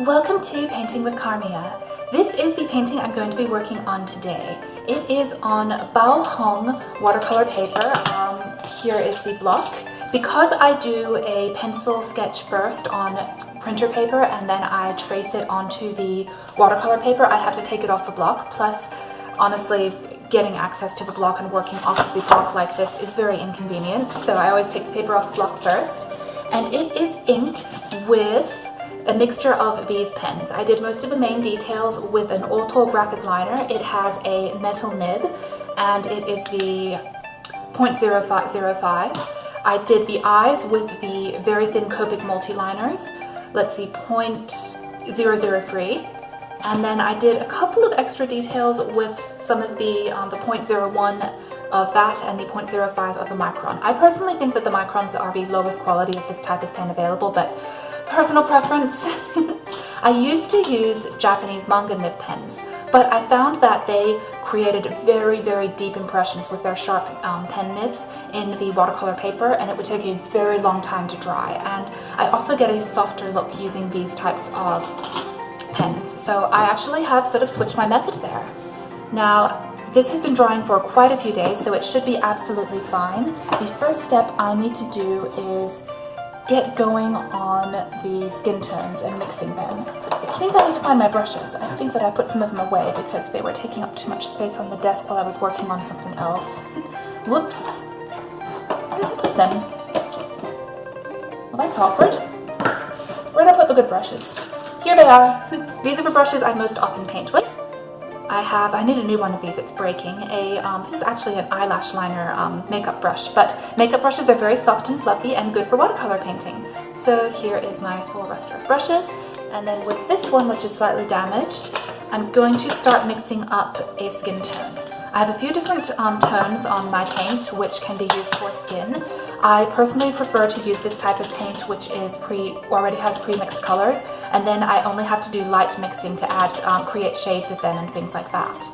Welcome to Painting with Carmia. This is the painting I'm going to be working on today. It is on Bao Hong watercolor paper. Here is the block. Because I do a pencil sketch first on printer paper and then I trace it onto the watercolor paper, I have to take it off the block. Plus, honestly, getting access to the block and working off of the block like this is very inconvenient. So I always take the paper off the block first. And it is inked with a mixture of these pens. I did most of the main details with an orthographic liner. It has a metal nib and it is the 0.0505. I did the eyes with the very thin Copic multi-liners. Let's see, 0.003. And then I did a couple of extra details with some of the 0.01 of that and the 0.05 of the micron. I personally think that the microns are the lowest quality of this type of pen available, but personal preference. I used to use Japanese manga nib pens, but I found that they created very, very deep impressions with their sharp pen nibs in the watercolor paper, and it would take a very long time to dry. And I also get a softer look using these types of pens. So I actually have sort of switched my method there. Now, this has been drying for quite a few days, so it should be absolutely fine. The first step I need to do is get going on the skin tones and mixing them, which means I need to find my brushes. I think that I put some of them away because they were taking up too much space on the desk while I was working on something else. Whoops. Where did I put them? Well, that's awkward. Where did I put the good brushes? Here they are. These are the brushes I most often paint with. I need a new one of these, it's breaking. This is actually an eyelash liner makeup brush, but makeup brushes are very soft and fluffy and good for watercolor painting. So here is my full roster of brushes, and then with this one, which is slightly damaged, I'm going to start mixing up a skin tone. I have a few different tones on my paint which can be used for skin. I personally prefer to use this type of paint which is already has pre-mixed colors, and then I only have to do light mixing to add, create shades of them and things like that.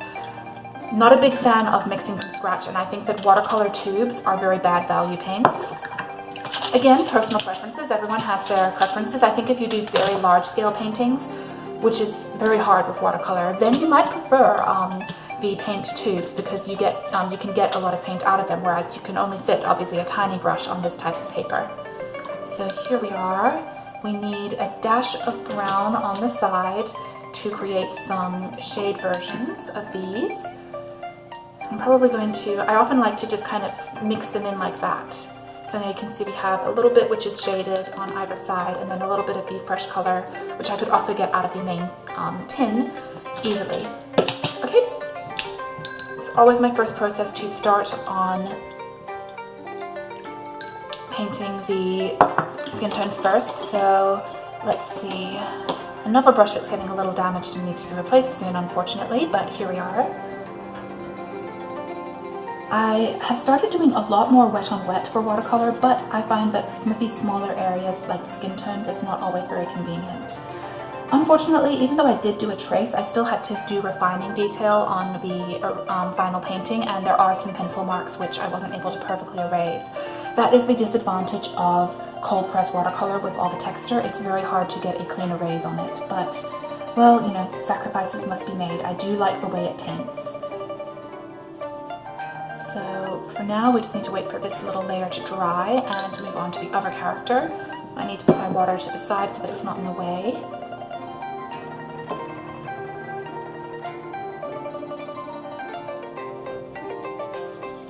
Not a big fan of mixing from scratch, and I think that watercolor tubes are very bad value paints. Again, personal preferences, everyone has their preferences. I think if you do very large scale paintings, which is very hard with watercolor, then you might prefer the paint tubes because you can get a lot of paint out of them, whereas you can only fit obviously a tiny brush on this type of paper. So here we are. We need a dash of brown on the side to create some shade versions of these. I'm probably going to, I often like to just kind of mix them in like that. So now you can see we have a little bit which is shaded on either side, and then a little bit of the fresh color, which I could also get out of the main tin easily. Okay. Always my first process to start on painting the skin tones first. So let's see, another brush that's getting a little damaged and needs to be replaced soon, unfortunately, but here we are. I have started doing a lot more wet on wet for watercolor, but I find that for some of these smaller areas like the skin tones, it's not always very convenient. Unfortunately, even though I did do a trace, I still had to do refining detail on the final painting, and there are some pencil marks which I wasn't able to perfectly erase. That is the disadvantage of cold press watercolor with all the texture. It's very hard to get a clean erase on it, but, well, you know, sacrifices must be made. I do like the way it paints. So for now, we just need to wait for this little layer to dry and move on to the other character. I need to put my water to the side so that it's not in the way.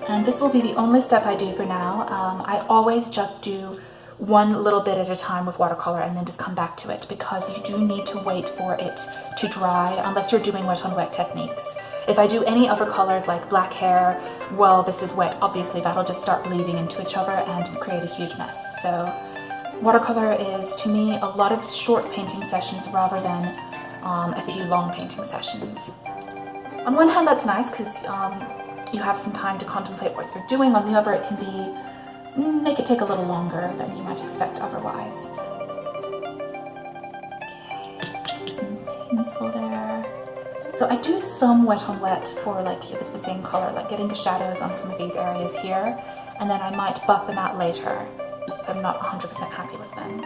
And this will be the only step I do for now. I always just do one little bit at a time with watercolor and then just come back to it, because you do need to wait for it to dry unless you're doing wet on wet techniques. If I do any other colors like black hair, well, this is wet, obviously that'll just start bleeding into each other and create a huge mess. So watercolor is, to me, a lot of short painting sessions rather than a few long painting sessions. On one hand, that's nice because you have some time to contemplate what you're doing. On the other, it can make it take a little longer than you might expect otherwise. Okay, some pencil there. So I do some wet on wet for, like, if it's the same color, like getting the shadows on some of these areas here, and then I might buff them out later if I'm not 100% happy with them.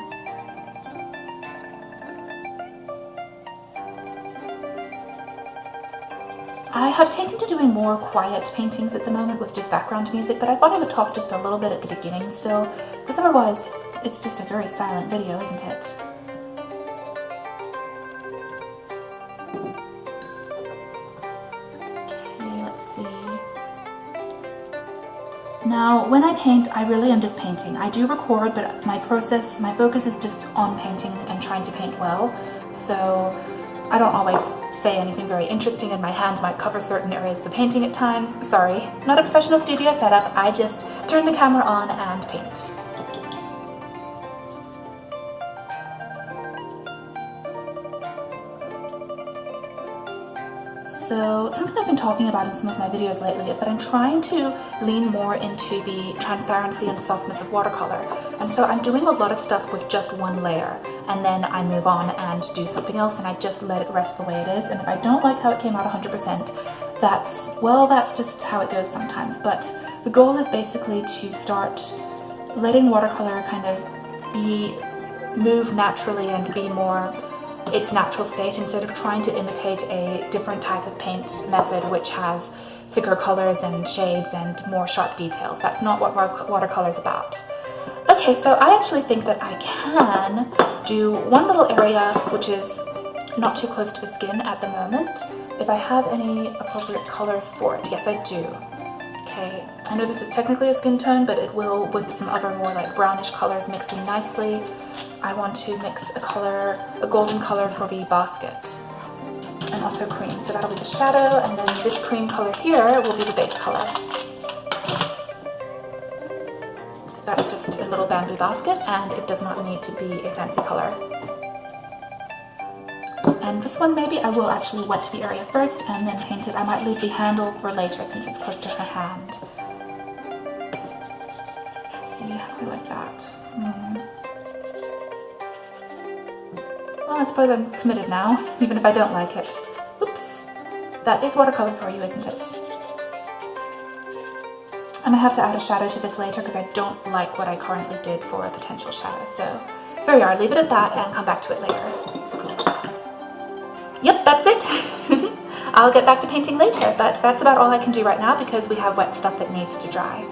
I have taken to doing more quiet paintings at the moment with just background music, but I thought I would talk just a little bit at the beginning still, because otherwise it's just a very silent video, isn't it? Okay, let's see. Now, when I paint, I really am just painting. I do record, but my focus is just on painting and trying to paint well, so I don't always say anything very interesting, and my hand might cover certain areas of the painting at times. Sorry, not a professional studio setup, I just turn the camera on and paint. So something I've been talking about in some of my videos lately is that I'm trying to lean more into the transparency and softness of watercolor. And so I'm doing a lot of stuff with just one layer, and then I move on and do something else, and I just let it rest the way it is. And if I don't like how it came out 100%, that's just how it goes sometimes. But the goal is basically to start letting watercolor kind of move naturally and be more its natural state, instead of trying to imitate a different type of paint method which has thicker colors and shades and more sharp details. That's not what watercolor is about. Okay, so I actually think that I can do one little area which is not too close to the skin at the moment, if I have any appropriate colors for it. Yes, I do. Okay, I know this is technically a skin tone, but it will, with some other more like brownish colors mixing nicely. I want to mix a golden color for the basket, and also cream. So that'll be the shadow, and then this cream color here will be the base color. So that's just a little bamboo basket, and it does not need to be a fancy color. And this one, maybe I will actually wet the area first and then paint it. I might leave the handle for later since it's close to her hand. Let's see, how do I like that? Well, I suppose I'm committed now, even if I don't like it. Oops. That is watercolor for you, isn't it? I might have to add a shadow to this later because I don't like what I currently did for a potential shadow. So there we are, leave it at that and come back to it later. Yep, that's it. I'll get back to painting later, but that's about all I can do right now because we have wet stuff that needs to dry.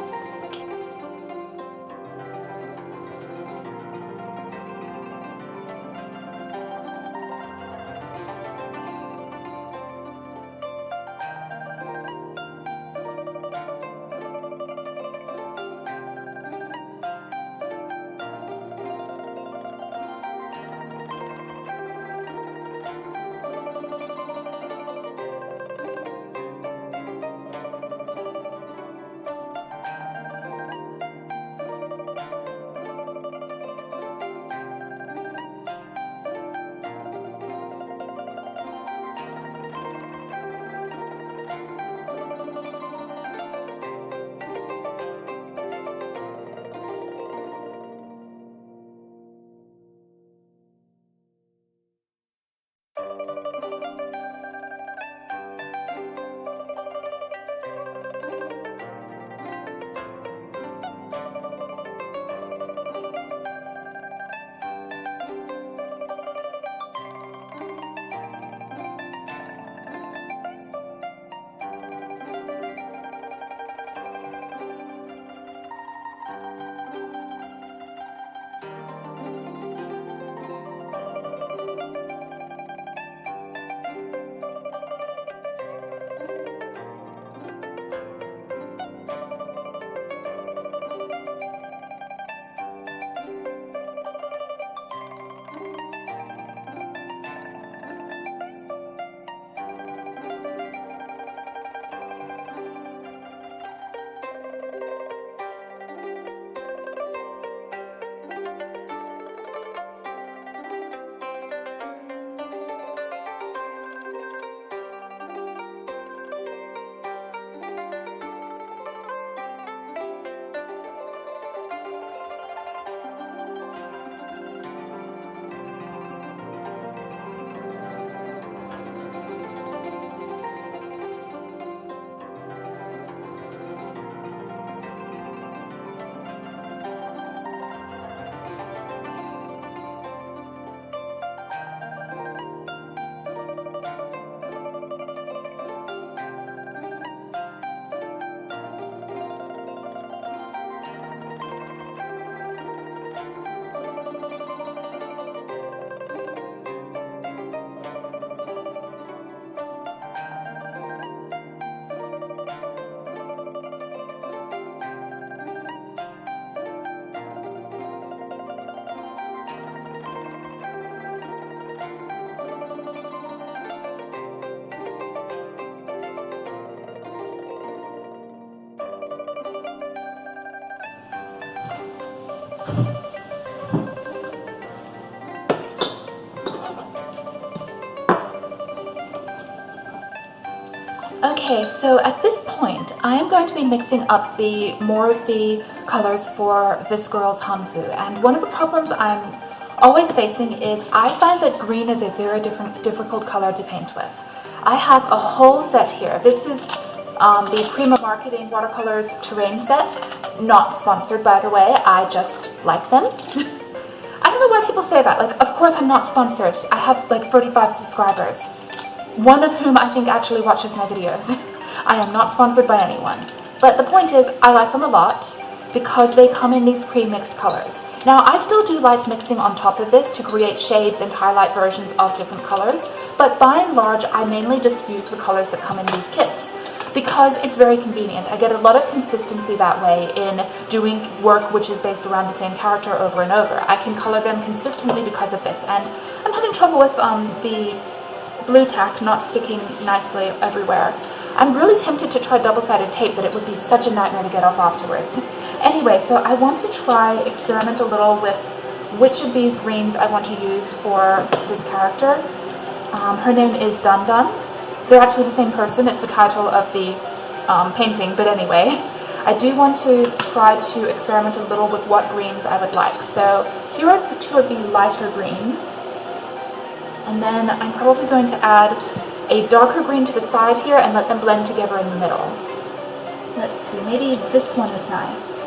Okay, so at this point, I am going to be mixing up more of the colors for this girl's Hanfu, and one of the problems I'm always facing is I find that green is a very difficult color to paint with. I have a whole set here. This is the Prima Marketing Watercolors Terrain set, not sponsored by the way, I just like them. I don't know why people say that, like of course I'm not sponsored, I have like 35 subscribers. One of whom I think actually watches my videos. I am not sponsored by anyone. But the point is, I like them a lot because they come in these pre-mixed colors. Now, I still do light mixing on top of this to create shades and highlight versions of different colors, but by and large, I mainly just use the colors that come in these kits because it's very convenient. I get a lot of consistency that way in doing work which is based around the same character over and over. I can color them consistently because of this, and I'm having trouble with the blue tack not sticking nicely everywhere. I'm really tempted to try double-sided tape, but it would be such a nightmare to get off afterwards. Anyway, so I want to experiment a little with which of these greens I want to use for this character. Her name is Dun Dun. They're actually the same person, it's the title of the painting, but anyway. I do want to try to experiment a little with what greens I would like. So here are two of the lighter greens. And then I'm probably going to add a darker green to the side here and let them blend together in the middle. Let's see, maybe this one is nice.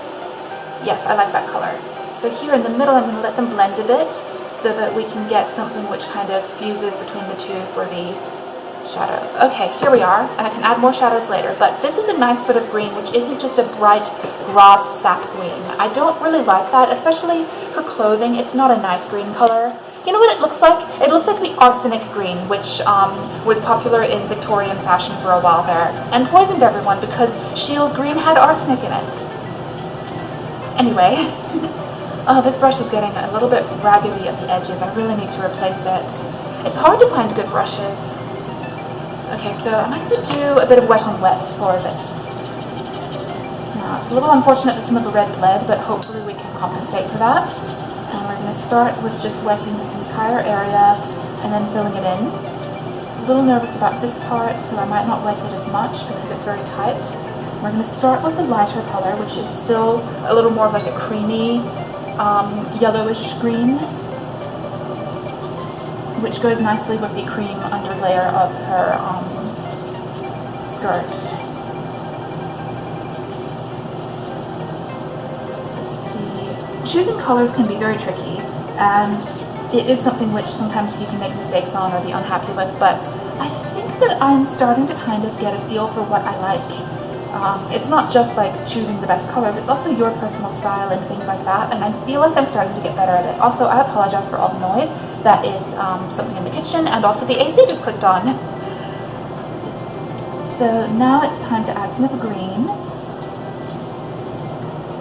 Yes, I like that color. So here in the middle, I'm going to let them blend a bit so that we can get something which kind of fuses between the two for the shadow. Okay, here we are, and I can add more shadows later, but this is a nice sort of green which isn't just a bright grass sap green. I don't really like that, especially for clothing. It's not a nice green color. You know what it looks like? It looks like the arsenic green, which was popular in Victorian fashion for a while there, and poisoned everyone because Scheele's green had arsenic in it. Anyway, oh, this brush is getting a little bit raggedy at the edges. I really need to replace it. It's hard to find good brushes. Okay, so I'm going to do a bit of wet on wet for this. Now, it's a little unfortunate that some of the red bled, but hopefully we can compensate for that. And we're going to start with just wetting this entire area and then filling it in. A little nervous about this part, so I might not wet it as much because it's very tight. We're going to start with the lighter color, which is still a little more of like a creamy, yellowish green, which goes nicely with the cream underlayer of her skirt. Choosing colors can be very tricky, and it is something which sometimes you can make mistakes on or be unhappy with, but I think that I'm starting to kind of get a feel for what I like. It's not just like choosing the best colors, it's also your personal style and things like that, and I feel like I'm starting to get better at it. Also, I apologize for all the noise. That is something in the kitchen, and also the AC just clicked on. So now it's time to add some of the green.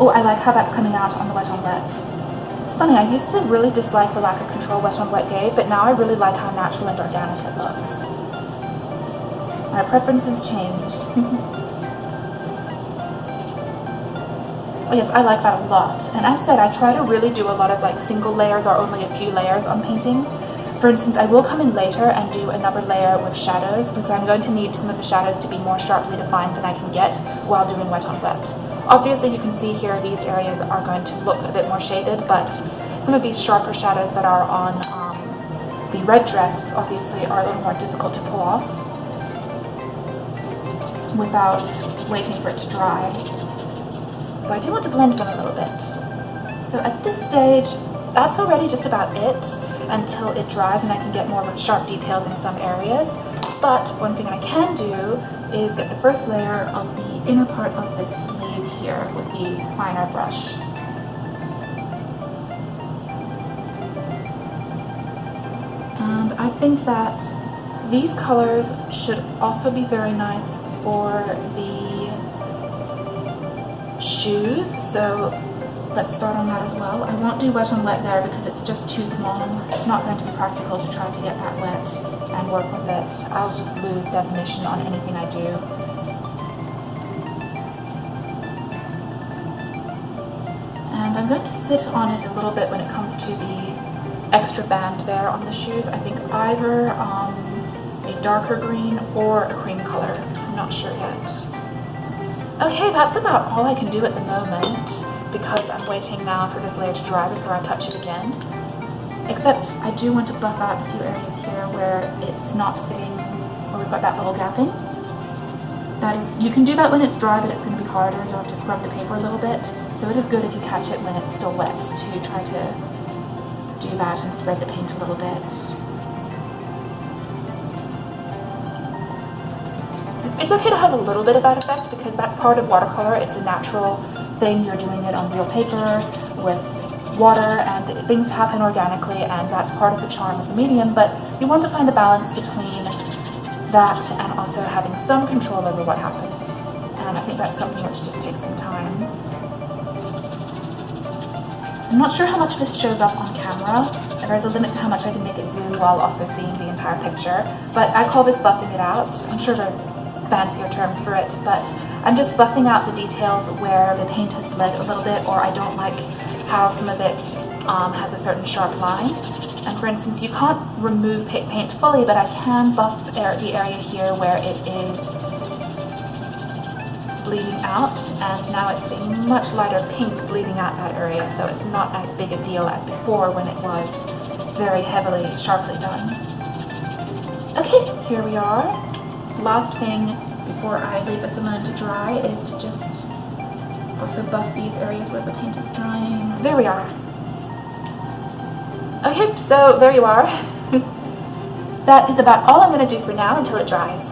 Oh, I like how that's coming out on the wet on wet. It's funny, I used to really dislike the lack of control wet on wet gave, but now I really like how natural and organic it looks. My preferences change. Oh yes, I like that a lot. And as said, I try to really do a lot of like single layers or only a few layers on paintings. For instance, I will come in later and do another layer with shadows because I'm going to need some of the shadows to be more sharply defined than I can get while doing wet on wet. Obviously, you can see here these areas are going to look a bit more shaded, but some of these sharper shadows that are on the red dress obviously are a little more difficult to pull off without waiting for it to dry. But I do want to blend them a little bit. So at this stage, that's already just about it until it dries and I can get more sharp details in some areas. But one thing I can do is get the first layer of the inner part of this sleeve here with the finer brush. And I think that these colors should also be very nice for the shoes, so let's start on that as well. I won't do wet on wet there because it's just too small. It's not going to be practical to try to get that wet and work with it. I'll just lose definition on anything I do. And And I'm going to sit on it a little bit when it comes to the extra band there on the shoes. I think either a darker green or a cream color. I'm not sure yet. Okay, that's about all I can do at the moment because I'm waiting now for this layer to dry before I touch it again. Except I do want to buff out a few areas here where it's not sitting, where we've got that little gapping. That is, you can do that when it's dry, but it's going to be harder. You'll have to scrub the paper a little bit. So it is good if you catch it when it's still wet to try to do that and spread the paint a little bit. It's okay to have a little bit of that effect because that's part of watercolor. It's a natural thing. You're doing it on real paper with water and things happen organically, and that's part of the charm of the medium, but you want to find a balance between that and also having some control over what happens. And I think that's something which just takes some time. I'm not sure how much this shows up on camera. There's a limit to how much I can make it zoom while also seeing the entire picture, but I call this buffing it out. I'm sure there's fancier terms for it, but I'm just buffing out the details where the paint has bled a little bit, or I don't like how some of it has a certain sharp line. And for instance, you can't remove paint fully, but I can buff the area here where it is bleeding out, and now it's a much lighter pink bleeding out that area, so it's not as big a deal as before when it was very heavily, sharply done. Okay, here we are. Last thing before I leave this a moment to dry is to just also buff these areas where the paint is drying. There we are. Okay, so there you are. That is about all I'm going to do for now until it dries.